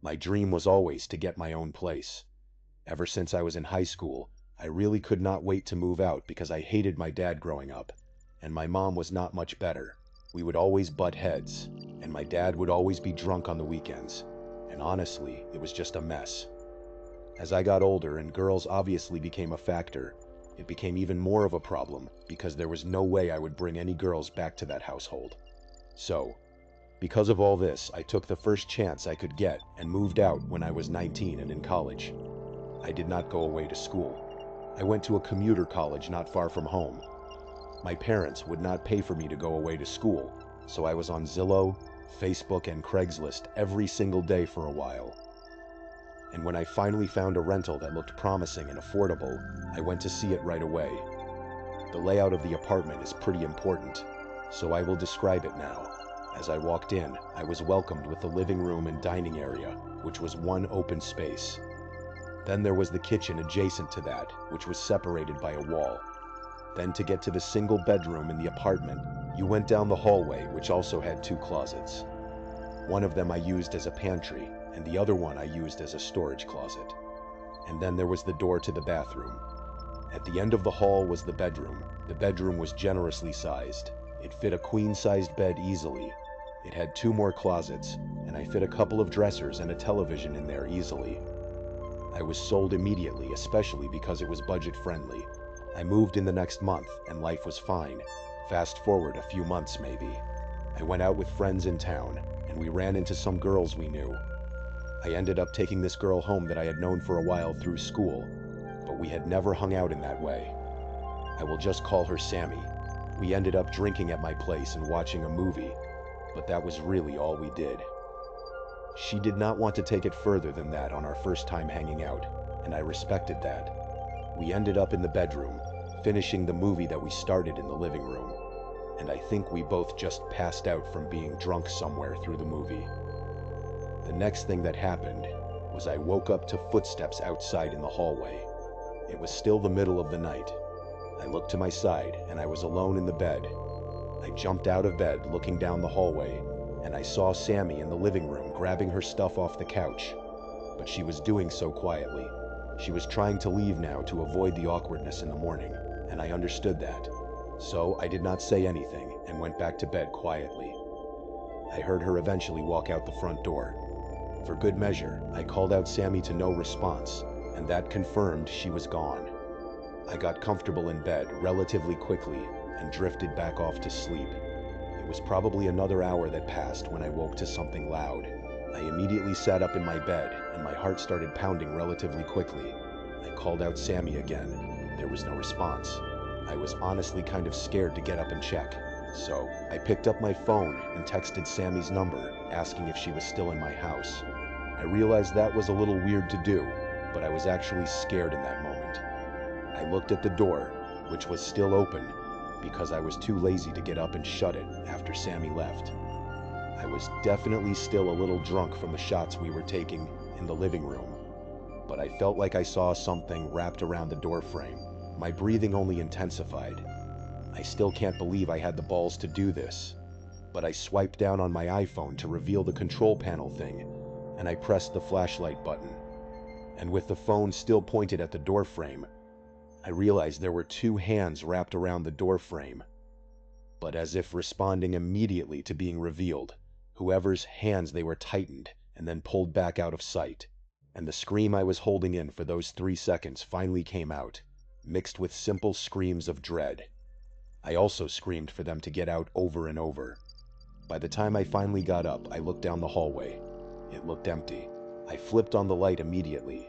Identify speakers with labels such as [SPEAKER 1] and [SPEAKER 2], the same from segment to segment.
[SPEAKER 1] My dream was always to get my own place. Ever since I was in high school, I really could not wait to move out because I hated my dad growing up, and my mom was not much better. We would always butt heads, and my dad would always be drunk on the weekends, and honestly, it was just a mess. As I got older and girls obviously became a factor, it became even more of a problem because there was no way I would bring any girls back to that household. So, because of all this, I took the first chance I could get and moved out when I was 19 and in college. I did not go away to school. I went to a commuter college not far from home. My parents would not pay for me to go away to school, so I was on Zillow, Facebook, and Craigslist every single day for a while. And when I finally found a rental that looked promising and affordable, I went to see it right away. The layout of the apartment is pretty important, so I will describe it now. As I walked in, I was welcomed with the living room and dining area, which was one open space. Then there was the kitchen adjacent to that, which was separated by a wall. Then to get to the single bedroom in the apartment, you went down the hallway, which also had two closets. One of them I used as a pantry, and the other one I used as a storage closet. And then there was the door to the bathroom. At the end of the hall was the bedroom. The bedroom was generously sized. It fit a queen-sized bed easily. It had two more closets, and I fit a couple of dressers and a television in there easily. I was sold immediately, especially because it was budget-friendly. I moved in the next month, and life was fine. Fast forward a few months maybe. I went out with friends in town, and we ran into some girls we knew. I ended up taking this girl home that I had known for a while through school, but we had never hung out in that way. I will just call her Sammy. We ended up drinking at my place and watching a movie, but that was really all we did. She did not want to take it further than that on our first time hanging out, and I respected that. We ended up in the bedroom, finishing the movie that we started in the living room, and I think we both just passed out from being drunk somewhere through the movie. The next thing that happened was I woke up to footsteps outside in the hallway. It was still the middle of the night. I looked to my side, and I was alone in the bed. I jumped out of bed, looking down the hallway, and I saw Sammy in the living room grabbing her stuff off the couch. But she was doing so quietly. She was trying to leave now to avoid the awkwardness in the morning, and I understood that. So I did not say anything and went back to bed quietly. I heard her eventually walk out the front door. For good measure, I called out Sammy to no response, and that confirmed she was gone. I got comfortable in bed relatively quickly and drifted back off to sleep. It was probably another hour that passed when I woke to something loud. I immediately sat up in my bed, and my heart started pounding relatively quickly. I called out Sammy again. There was no response. I was honestly kind of scared to get up and check, so I picked up my phone and texted Sammy's number, asking if she was still in my house. I realized that was a little weird to do, but I was actually scared in that moment. I looked at the door, which was still open, because I was too lazy to get up and shut it after Sammy left. I was definitely still a little drunk from the shots we were taking in the living room, but I felt like I saw something wrapped around the door frame. My breathing only intensified. I still can't believe I had the balls to do this, but I swiped down on my iPhone to reveal the control panel thing, and I pressed the flashlight button. And with the phone still pointed at the door frame, I realized there were two hands wrapped around the door frame. But as if responding immediately to being revealed, whoever's hands they were tightened and then pulled back out of sight, and the scream I was holding in for those 3 seconds finally came out, mixed with simple screams of dread. I also screamed for them to get out over and over. By the time I finally got up, I looked down the hallway. It looked empty. I flipped on the light immediately.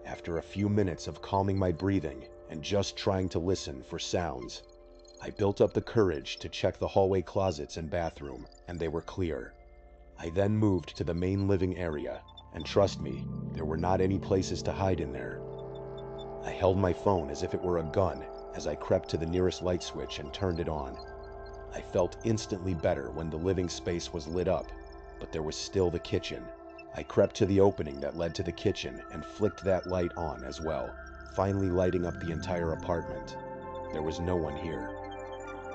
[SPEAKER 1] After a few minutes of calming my breathing and just trying to listen for sounds, I built up the courage to check the hallway closets and bathroom, and they were clear. I then moved to the main living area, and trust me, there were not any places to hide in there. I held my phone as if it were a gun as I crept to the nearest light switch and turned it on. I felt instantly better when the living space was lit up, but there was still the kitchen. I crept to the opening that led to the kitchen and flicked that light on as well, finally lighting up the entire apartment. There was no one here.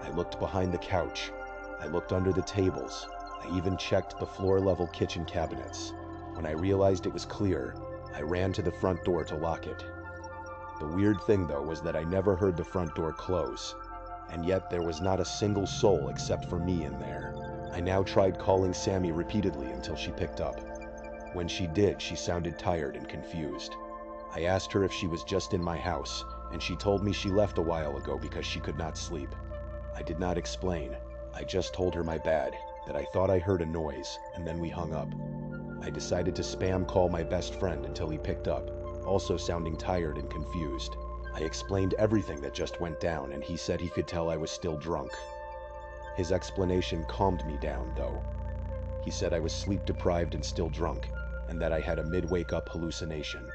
[SPEAKER 1] I looked behind the couch. I looked under the tables. I even checked the floor-level kitchen cabinets. When I realized it was clear, I ran to the front door to lock it. The weird thing though was that I never heard the front door close, and yet there was not a single soul except for me in there. I now tried calling Sammy repeatedly until she picked up. When she did, she sounded tired and confused. I asked her if she was just in my house, and she told me she left a while ago because she could not sleep. I did not explain. I just told her my bad, that I thought I heard a noise, and then we hung up. I decided to spam call my best friend until he picked up, also sounding tired and confused. I explained everything that just went down, and he said he could tell I was still drunk. His explanation calmed me down, though. He said I was sleep-deprived and still drunk, and that I had a mid-wake-up hallucination.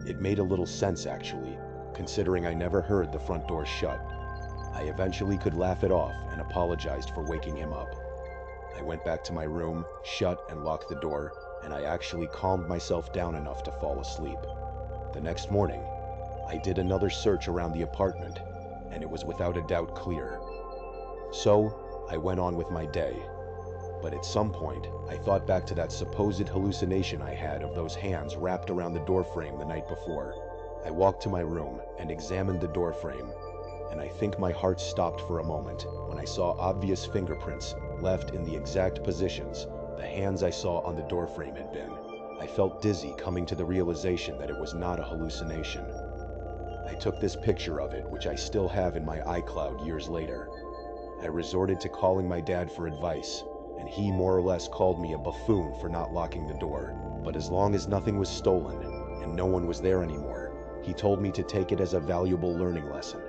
[SPEAKER 1] It made a little sense, actually, considering I never heard the front door shut. I eventually could laugh it off and apologized for waking him up. I went back to my room, shut and locked the door, and I actually calmed myself down enough to fall asleep. The next morning, I did another search around the apartment, and it was without a doubt clear. So, I went on with my day. But at some point, I thought back to that supposed hallucination I had of those hands wrapped around the doorframe the night before. I walked to my room and examined the doorframe, and I think my heart stopped for a moment when I saw obvious fingerprints left in the exact positions the hands I saw on the doorframe had been. I felt dizzy coming to the realization that it was not a hallucination. I took this picture of it, which I still have in my iCloud years later. I resorted to calling my dad for advice, and he more or less called me a buffoon for not locking the door. But as long as nothing was stolen, and no one was there anymore, he told me to take it as a valuable learning lesson.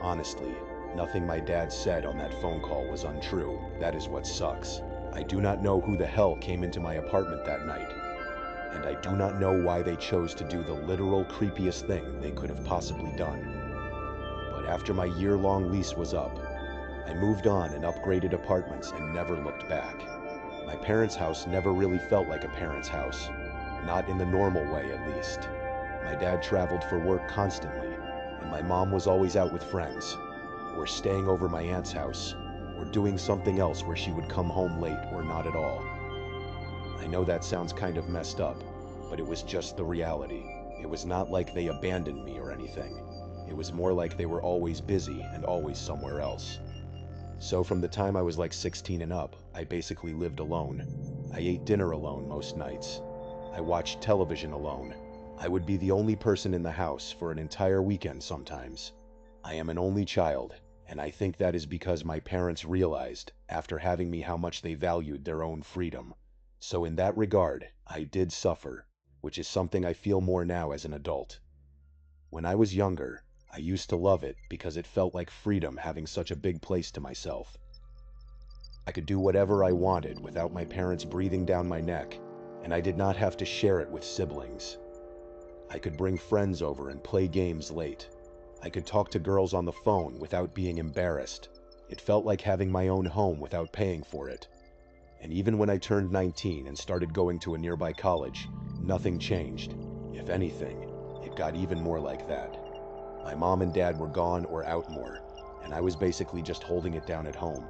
[SPEAKER 1] Honestly, nothing my dad said on that phone call was untrue. That is what sucks. I do not know who the hell came into my apartment that night, and I do not know why they chose to do the literal creepiest thing they could have possibly done. But after my year-long lease was up, I moved on and upgraded apartments and never looked back. My parents' house never really felt like a parent's house, not in the normal way at least. My dad traveled for work constantly, and my mom was always out with friends, or staying over my aunt's house, or doing something else where she would come home late or not at all. I know that sounds kind of messed up, but it was just the reality. It was not like they abandoned me or anything. It was more like they were always busy and always somewhere else. So from the time I was like 16 and up, I basically lived alone. I ate dinner alone most nights. I watched television alone. I would be the only person in the house for an entire weekend sometimes. I am an only child, and I think that is because my parents realized, after having me, how much they valued their own freedom. So in that regard, I did suffer, which is something I feel more now as an adult. When I was younger, I used to love it because it felt like freedom having such a big place to myself. I could do whatever I wanted without my parents breathing down my neck, and I did not have to share it with siblings. I could bring friends over and play games late. I could talk to girls on the phone without being embarrassed. It felt like having my own home without paying for it. And even when I turned 19 and started going to a nearby college, nothing changed. If anything, it got even more like that. My mom and dad were gone or out more, and I was basically just holding it down at home.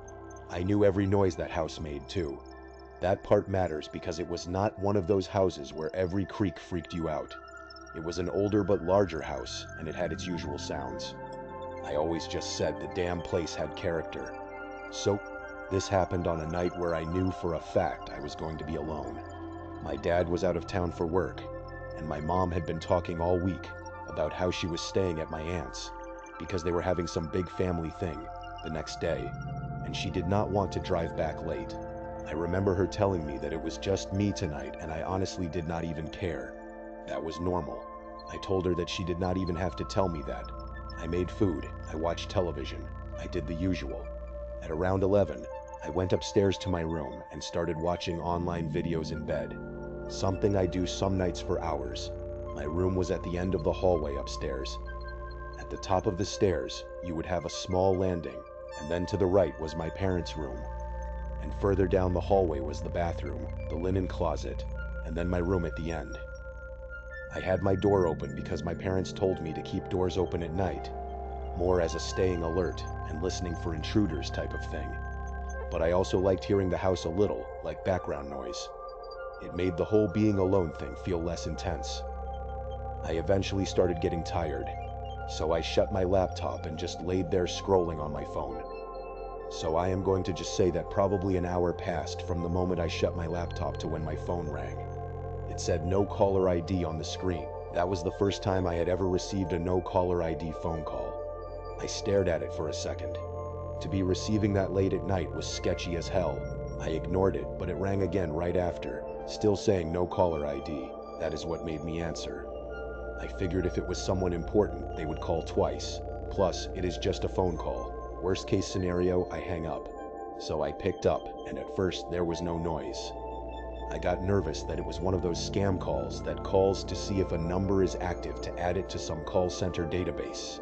[SPEAKER 1] I knew every noise that house made, too. That part matters because it was not one of those houses where every creak freaked you out. It was an older but larger house, and it had its usual sounds. I always just said the damn place had character. So, this happened on a night where I knew for a fact I was going to be alone. My dad was out of town for work, and my mom had been talking all week about how she was staying at my aunt's, because they were having some big family thing the next day, and she did not want to drive back late. I remember her telling me that it was just me tonight, and I honestly did not even care. That was normal. I told her that she did not even have to tell me that. I made food, I watched television, I did the usual. At around 11, I went upstairs to my room and started watching online videos in bed. Something I do some nights for hours. My room was at the end of the hallway upstairs. At the top of the stairs, you would have a small landing, and then to the right was my parents' room. And further down the hallway was the bathroom, the linen closet, and then my room at the end. I had my door open because my parents told me to keep doors open at night, more as a staying alert and listening for intruders type of thing. But I also liked hearing the house a little, like background noise. It made the whole being alone thing feel less intense. I eventually started getting tired, so I shut my laptop and just laid there scrolling on my phone. So I am going to just say that probably an hour passed from the moment I shut my laptop to when my phone rang. It said no caller ID on the screen. That was the first time I had ever received a no caller ID phone call. I stared at it for a second. To be receiving that late at night was sketchy as hell. I ignored it, but it rang again right after, still saying no caller ID. That is what made me answer. I figured if it was someone important, they would call twice. Plus, it is just a phone call. Worst case scenario, I hang up. So I picked up, and at first there was no noise. I got nervous that it was one of those scam calls that calls to see if a number is active to add it to some call center database.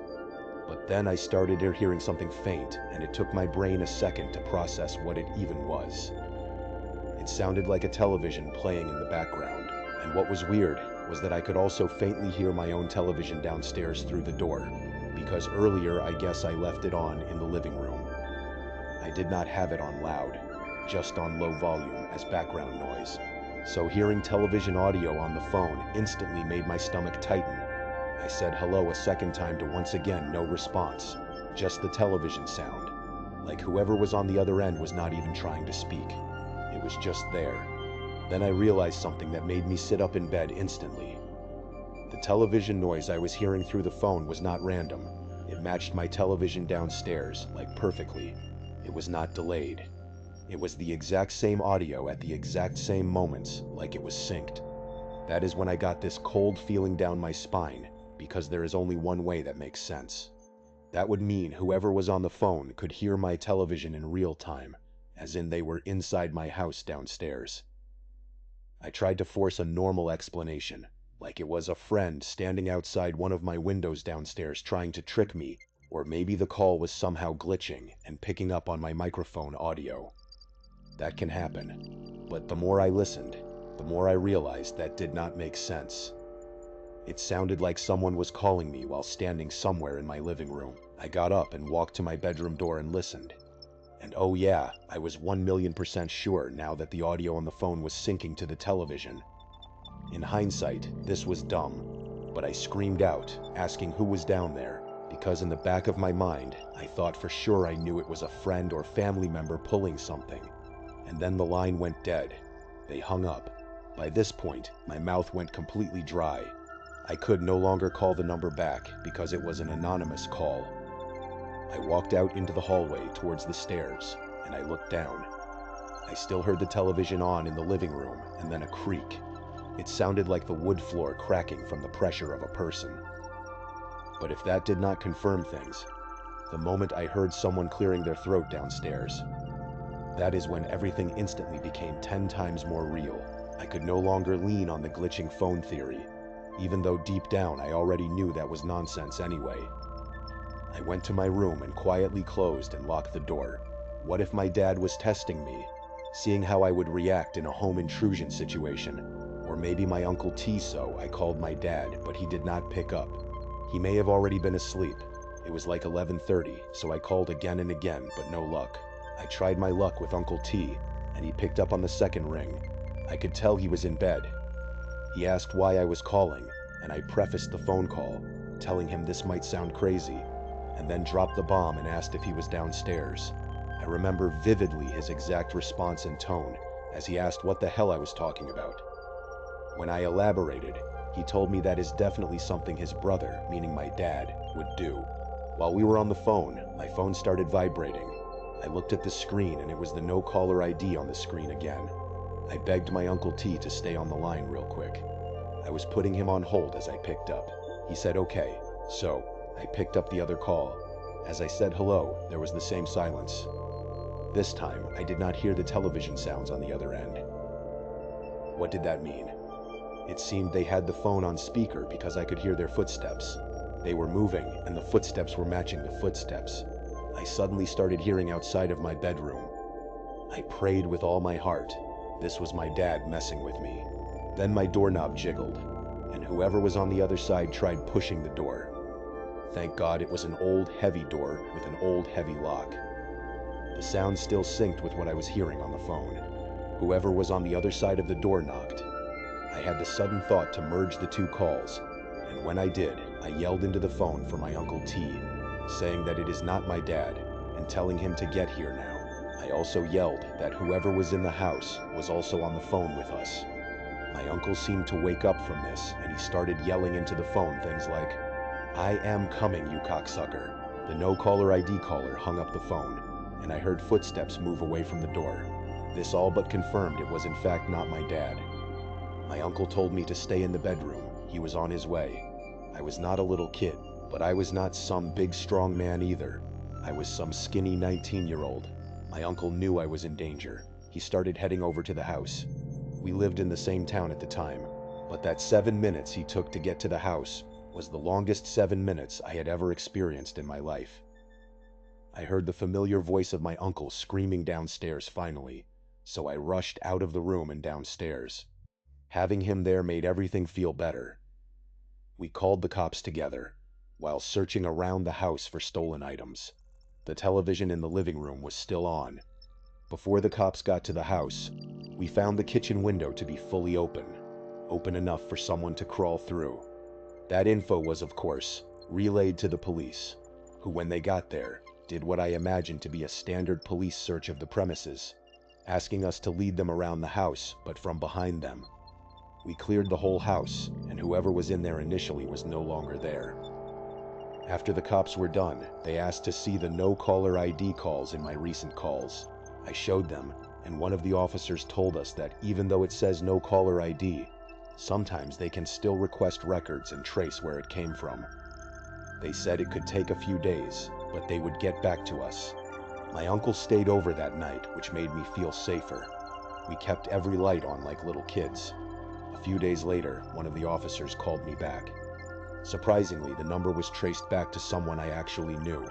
[SPEAKER 1] But then I started hearing something faint, and it took my brain a second to process what it even was. It sounded like a television playing in the background, and what was weird was that I could also faintly hear my own television downstairs through the door, because earlier I guess I left it on in the living room. I did not have it on loud, just on low volume as background noise, so hearing television audio on the phone instantly made my stomach tighten. I said hello a second time to once again no response, just the television sound, like whoever was on the other end was not even trying to speak. It was just there. Then I realized something that made me sit up in bed instantly. The television noise I was hearing through the phone was not random. It matched my television downstairs, like perfectly. It was not delayed. It was the exact same audio at the exact same moments, like it was synced. That is when I got this cold feeling down my spine, because there is only one way that makes sense. That would mean whoever was on the phone could hear my television in real time, as in they were inside my house downstairs. I tried to force a normal explanation, like it was a friend standing outside one of my windows downstairs trying to trick me, or maybe the call was somehow glitching and picking up on my microphone audio. That can happen, but the more I listened, the more I realized that did not make sense. It sounded like someone was calling me while standing somewhere in my living room. I got up and walked to my bedroom door and listened. And oh yeah, I was 1,000,000% sure now that the audio on the phone was syncing to the television. In hindsight, this was dumb, but I screamed out, asking who was down there, because in the back of my mind, I thought for sure I knew it was a friend or family member pulling something. And then the line went dead. They hung up. By this point, my mouth went completely dry. I could no longer call the number back because it was an anonymous call. I walked out into the hallway towards the stairs, and I looked down. I still heard the television on in the living room, and then a creak. It sounded like the wood floor cracking from the pressure of a person. But if that did not confirm things, the moment I heard someone clearing their throat downstairs, that is when everything instantly became 10 times more real. I could no longer lean on the glitching phone theory, even though deep down I already knew that was nonsense anyway. I went to my room and quietly closed and locked the door. What if my dad was testing me, seeing how I would react in a home intrusion situation? Or maybe my Uncle T, so I called my dad, but he did not pick up. He may have already been asleep. It was like 11:30, so I called again and again, but no luck. I tried my luck with Uncle T, and he picked up on the second ring. I could tell he was in bed. He asked why I was calling, and I prefaced the phone call, telling him this might sound crazy, and then dropped the bomb and asked if he was downstairs. I remember vividly his exact response and tone, as he asked what the hell I was talking about. When I elaborated, he told me that is definitely something his brother, meaning my dad, would do. While we were on the phone, my phone started vibrating. I looked at the screen and it was the no caller ID on the screen again. I begged my Uncle T to stay on the line real quick. I was putting him on hold as I picked up. He said okay, so I picked up the other call. As I said hello, there was the same silence. This time, I did not hear the television sounds on the other end. What did that mean? It seemed they had the phone on speaker because I could hear their footsteps. They were moving, and the footsteps were matching the footsteps. I suddenly started hearing outside of my bedroom. I prayed with all my heart. This was my dad messing with me. Then my doorknob jiggled, and whoever was on the other side tried pushing the door. Thank God it was an old, heavy door with an old, heavy lock. The sound still synced with what I was hearing on the phone. Whoever was on the other side of the door knocked. I had the sudden thought to merge the two calls, and when I did, I yelled into the phone for my Uncle T, saying that it is not my dad, and telling him to get here now. I also yelled that whoever was in the house was also on the phone with us. My uncle seemed to wake up from this, and he started yelling into the phone things like, "I am coming, you cocksucker." The no-caller ID caller hung up the phone, and I heard footsteps move away from the door. This all but confirmed it was in fact not my dad. My uncle told me to stay in the bedroom. He was on his way. I was not a little kid, but I was not some big strong man either. I was some skinny 19-year-old. My uncle knew I was in danger. He started heading over to the house. We lived in the same town at the time, but that 7 minutes he took to get to the house was the longest 7 minutes I had ever experienced in my life. I heard the familiar voice of my uncle screaming downstairs finally, so I rushed out of the room and downstairs. Having him there made everything feel better. We called the cops together, while searching around the house for stolen items. The television in the living room was still on. Before the cops got to the house, we found the kitchen window to be fully open enough for someone to crawl through. That info was, of course, relayed to the police, who, when they got there, did what I imagined to be a standard police search of the premises, asking us to lead them around the house, but from behind them. We cleared the whole house, and whoever was in there initially was no longer there. After the cops were done, they asked to see the no-caller ID calls in my recent calls. I showed them, and one of the officers told us that even though it says no caller ID, sometimes they can still request records and trace where it came from. They said it could take a few days, but they would get back to us. My uncle stayed over that night, which made me feel safer. We kept every light on like little kids. A few days later, one of the officers called me back. Surprisingly, the number was traced back to someone I actually knew.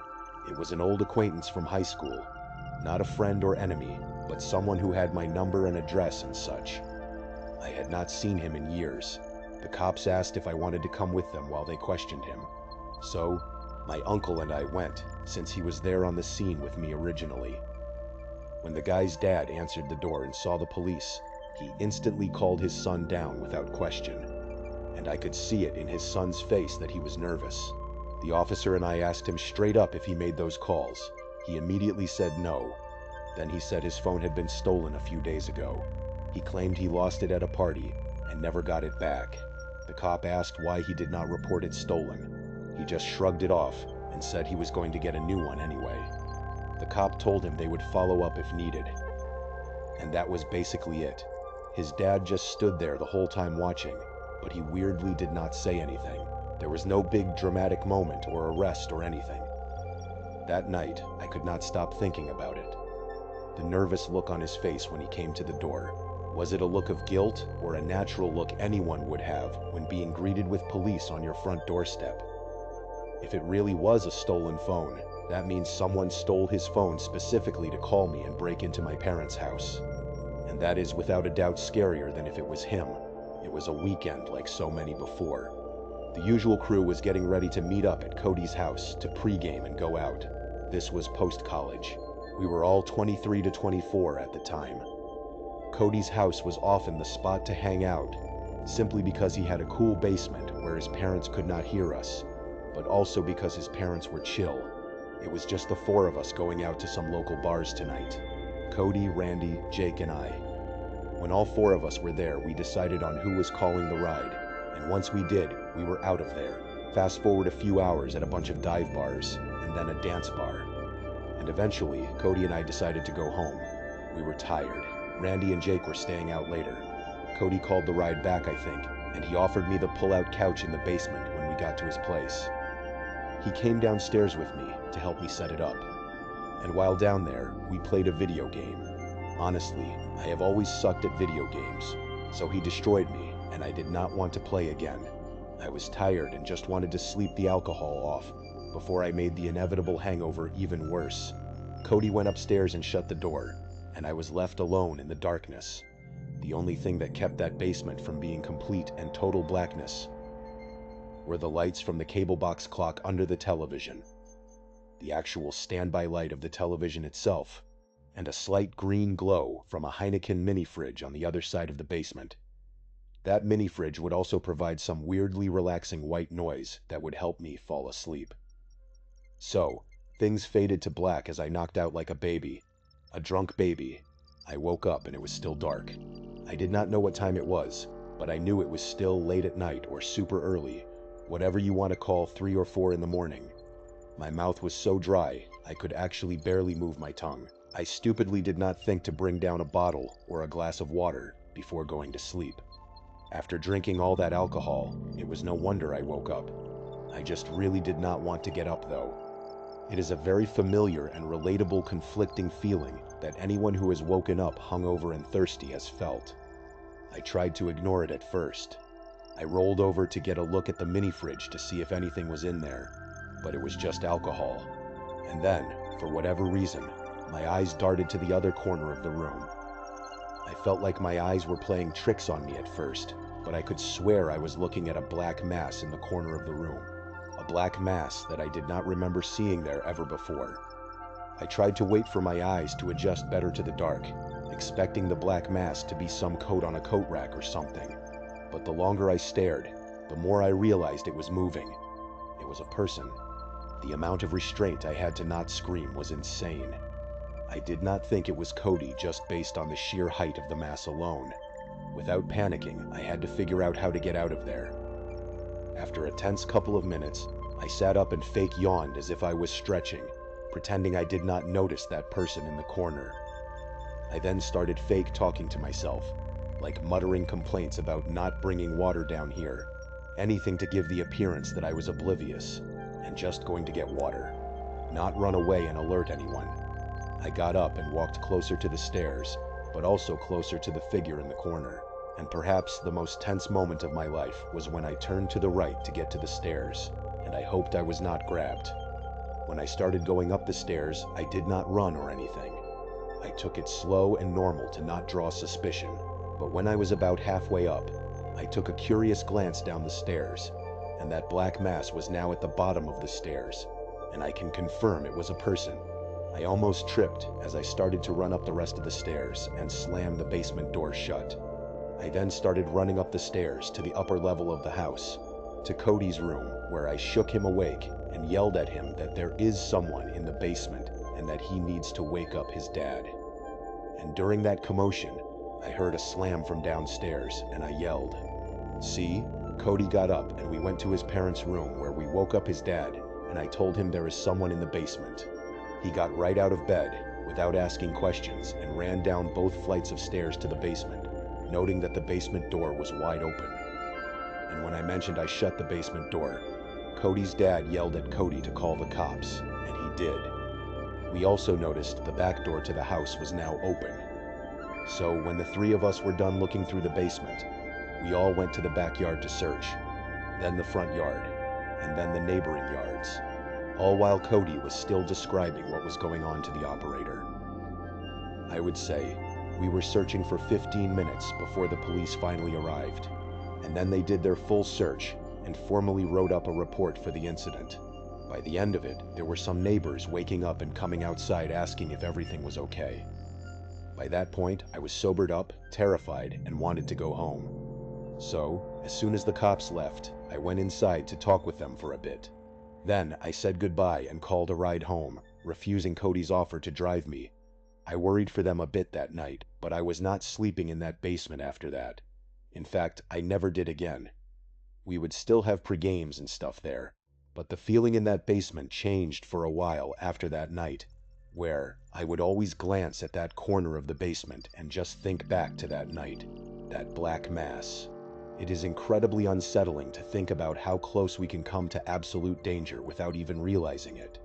[SPEAKER 1] It was an old acquaintance from high school. Not a friend or enemy, but someone who had my number and address and such. I had not seen him in years. The cops asked if I wanted to come with them while they questioned him. So, my uncle and I went, since he was there on the scene with me originally. When the guy's dad answered the door and saw the police, he instantly called his son down without question. And I could see it in his son's face that he was nervous. The officer and I asked him straight up if he made those calls. He immediately said no. Then he said his phone had been stolen a few days ago. He claimed he lost it at a party and never got it back. The cop asked why he did not report it stolen. He just shrugged it off and said he was going to get a new one anyway. The cop told him they would follow up if needed. And that was basically it. His dad just stood there the whole time watching, but he weirdly did not say anything. There was no big dramatic moment or arrest or anything. That night, I could not stop thinking about it. The nervous look on his face when he came to the door. Was it a look of guilt or a natural look anyone would have when being greeted with police on your front doorstep? If it really was a stolen phone, that means someone stole his phone specifically to call me and break into my parents' house. And that is without a doubt scarier than if it was him. It was a weekend like so many before. The usual crew was getting ready to meet up at Cody's house to pregame and go out. This was post-college. We were all 23 to 24 at the time. Cody's house was often the spot to hang out, simply because he had a cool basement where his parents could not hear us, but also because his parents were chill. It was just the four of us going out to some local bars tonight. Cody, Randy, Jake, and I. When all four of us were there, we decided on who was calling the ride, and once we did, we were out of there. Fast forward a few hours at a bunch of dive bars, and then a dance bar. And eventually, Cody and I decided to go home. We were tired. Randy and Jake were staying out later. Cody called the ride back, I think, and he offered me the pull-out couch in the basement when we got to his place. He came downstairs with me to help me set it up. And while down there, we played a video game. Honestly, I have always sucked at video games, so he destroyed me, and I did not want to play again. I was tired and just wanted to sleep the alcohol off before I made the inevitable hangover even worse. Cody went upstairs and shut the door, and I was left alone in the darkness. The only thing that kept that basement from being complete and total blackness were the lights from the cable box clock under the television. The actual standby light of the television itself and a slight green glow from a Heineken mini fridge on the other side of the basement. That mini fridge would also provide some weirdly relaxing white noise that would help me fall asleep. So, things faded to black as I knocked out like a baby. A drunk baby. I woke up and it was still dark. I did not know what time it was, but I knew it was still late at night or super early, whatever you want to call 3 or 4 in the morning. My mouth was so dry, I could actually barely move my tongue. I stupidly did not think to bring down a bottle or a glass of water before going to sleep. After drinking all that alcohol, it was no wonder I woke up. I just really did not want to get up though. It is a very familiar and relatable conflicting feeling that anyone who has woken up hungover and thirsty has felt. I tried to ignore it at first. I rolled over to get a look at the mini fridge to see if anything was in there, but it was just alcohol. And then, for whatever reason, my eyes darted to the other corner of the room. I felt like my eyes were playing tricks on me at first, but I could swear I was looking at a black mass in the corner of the room. A black mass that I did not remember seeing there ever before. I tried to wait for my eyes to adjust better to the dark, expecting the black mass to be some coat on a coat rack or something. But the longer I stared, the more I realized it was moving. It was a person. The amount of restraint I had to not scream was insane. I did not think it was Cody just based on the sheer height of the mass alone. Without panicking, I had to figure out how to get out of there. After a tense couple of minutes, I sat up and fake yawned as if I was stretching, pretending I did not notice that person in the corner. I then started fake talking to myself, like muttering complaints about not bringing water down here, anything to give the appearance that I was oblivious, and just going to get water, not run away and alert anyone. I got up and walked closer to the stairs, but also closer to the figure in the corner. And perhaps the most tense moment of my life was when I turned to the right to get to the stairs, and I hoped I was not grabbed. When I started going up the stairs, I did not run or anything. I took it slow and normal to not draw suspicion, but when I was about halfway up, I took a curious glance down the stairs, and that black mass was now at the bottom of the stairs, and I can confirm it was a person. I almost tripped as I started to run up the rest of the stairs and slam the basement door shut. I then started running up the stairs to the upper level of the house, to Cody's room, where I shook him awake and yelled at him that there is someone in the basement and that he needs to wake up his dad. And during that commotion, I heard a slam from downstairs and I yelled. See, Cody got up and we went to his parents' room where we woke up his dad and I told him there is someone in the basement. He got right out of bed without asking questions and ran down both flights of stairs to the basement, noting that the basement door was wide open. And when I mentioned I shut the basement door, Cody's dad yelled at Cody to call the cops, and he did. We also noticed the back door to the house was now open. So when the 3 of us were done looking through the basement, we all went to the backyard to search, then the front yard, and then the neighboring yards, all while Cody was still describing what was going on to the operator. I would say we were searching for 15 minutes before the police finally arrived, and then they did their full search and formally wrote up a report for the incident. By the end of it, there were some neighbors waking up and coming outside asking if everything was okay. By that point, I was sobered up, terrified, and wanted to go home. So, as soon as the cops left, I went inside to talk with them for a bit. Then I said goodbye and called a ride home, refusing Cody's offer to drive me. I worried for them a bit that night, but I was not sleeping in that basement after that. In fact, I never did again. We would still have pre-games and stuff there, but the feeling in that basement changed for a while after that night, where I would always glance at that corner of the basement and just think back to that night, that black mass. It is incredibly unsettling to think about how close we can come to absolute danger without even realizing it.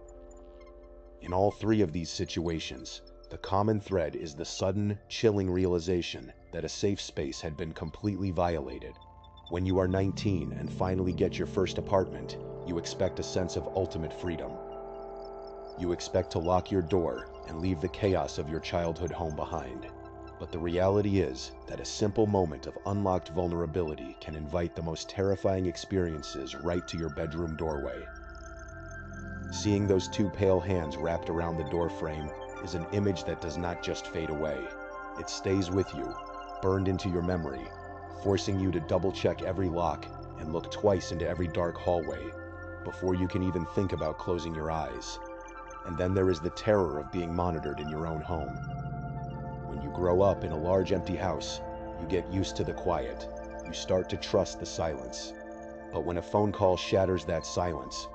[SPEAKER 1] In all 3 of these situations, the common thread is the sudden, chilling realization that a safe space had been completely violated. When you are 19 and finally get your first apartment, you expect a sense of ultimate freedom. You expect to lock your door and leave the chaos of your childhood home behind. But the reality is that a simple moment of unlocked vulnerability can invite the most terrifying experiences right to your bedroom doorway. Seeing those 2 pale hands wrapped around the door frame, is an image that does not just fade away. It stays with you, burned into your memory, forcing you to double-check every lock and look twice into every dark hallway before you can even think about closing your eyes. And then there is the terror of being monitored in your own home. When you grow up in a large empty house, you get used to the quiet. You start to trust the silence. But when a phone call shatters that silence,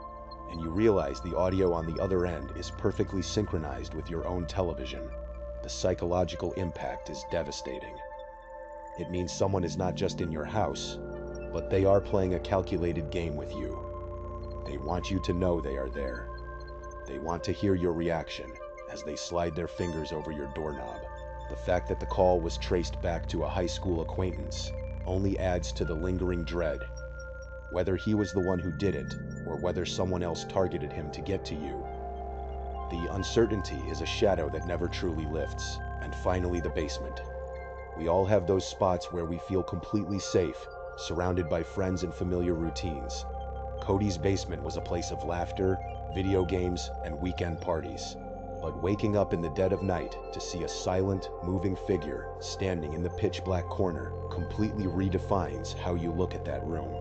[SPEAKER 1] and you realize the audio on the other end is perfectly synchronized with your own television, the psychological impact is devastating. It means someone is not just in your house, but they are playing a calculated game with you. They want you to know they are there. They want to hear your reaction as they slide their fingers over your doorknob. The fact that the call was traced back to a high school acquaintance only adds to the lingering dread. Whether he was the one who did it, or whether someone else targeted him to get to you, the uncertainty is a shadow that never truly lifts. And finally, the basement. We all have those spots where we feel completely safe, surrounded by friends and familiar routines. Cody's basement was a place of laughter, video games, and weekend parties. But waking up in the dead of night to see a silent, moving figure standing in the pitch-black corner completely redefines how you look at that room.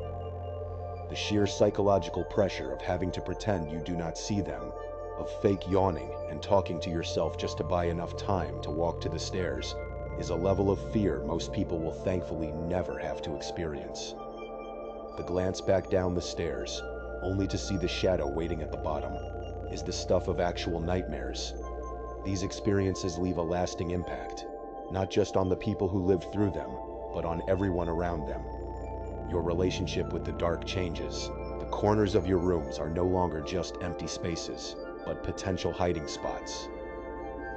[SPEAKER 1] The sheer psychological pressure of having to pretend you do not see them, of fake yawning and talking to yourself just to buy enough time to walk to the stairs, is a level of fear most people will thankfully never have to experience. The glance back down the stairs, only to see the shadow waiting at the bottom, is the stuff of actual nightmares. These experiences leave a lasting impact, not just on the people who lived through them, but on everyone around them. Your relationship with the dark changes. The corners of your rooms are no longer just empty spaces, but potential hiding spots.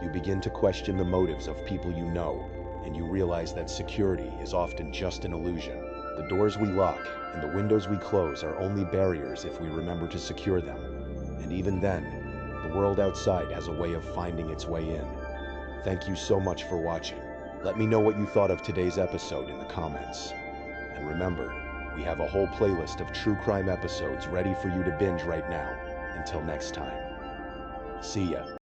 [SPEAKER 1] You begin to question the motives of people you know, and you realize that security is often just an illusion. The doors we lock and the windows we close are only barriers if we remember to secure them. And even then, the world outside has a way of finding its way in. Thank you so much for watching. Let me know what you thought of today's episode in the comments. And remember, we have a whole playlist of true crime episodes ready for you to binge right now. Until next time. See ya.